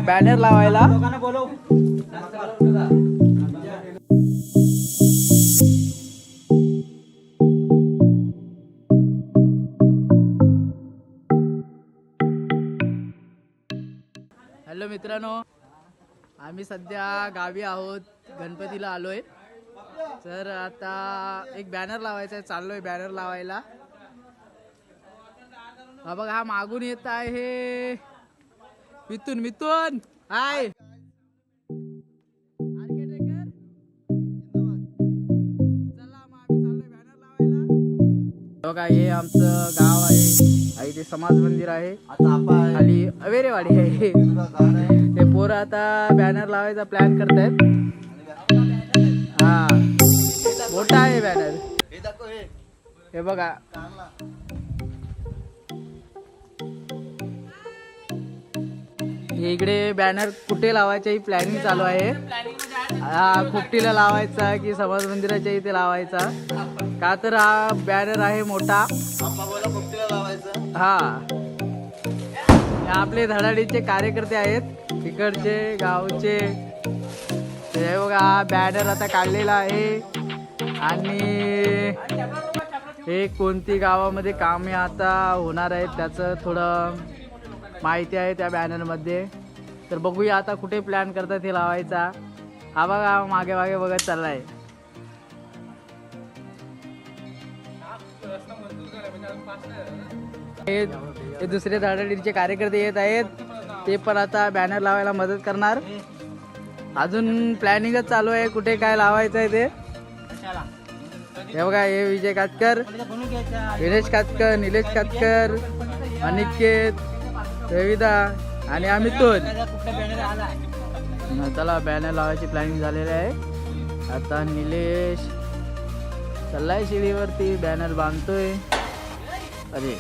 Banner लावायला. Hello मित्रांनो, आम्ही सध्या गावी आहोत, गणपतीला आलोय. तर आता एक बॅनर लावायचा आहे, चाललोय बॅनर लावायला. हा बघा, हा मागून येत आहे मिथून. मिथून हाय. बघा, हे आमचं गाव आहे, इथे समाज मंदिर आहे, खाली अवेरेवाडी आहे. ते पोरं आता बॅनर लावायचा प्लॅन करतायत. हा, मोठा आहे बॅनर, हे बघा. इकडे बॅनर कुठे लावायची प्लॅनिंग चालू आहे. खुपटीला लावायचा की समाज मंदिराच्या इथे लावायचा, का तर हा बॅनर आहे मोठा. हा, आपले धडाडीचे कार्यकर्ते आहेत, इकडचे गावचे. हे बघा, हा बॅनर आता काढलेला आहे. आणि हे कोणती गावामध्ये कामे आता होणार आहेत त्याचं थोडं माहिती आहे त्या बॅनरमध्ये. तर बघूया आता कुठे प्लॅन करतात हे लावायचा. हा बघा, मागे मागे बघत चाललाय. हे दुसरे धडाडीचे कार्यकर्ते येत आहेत, ते पण आता बॅनर लावायला मदत करणार. अजून प्लॅनिंगच चालू आहे कुठे काय लावायचं आहे ते. हे बघा, हे विजय कातकर, विनेश कातकर, निलेश कातकर, अनिकेत, रविदा आणि अमितून. चला, बॅनर लावायची प्लॅनिंग झालेली आहे. आता निलेश चाललाय शिडीवरती, बॅनर बांधतोय. अरे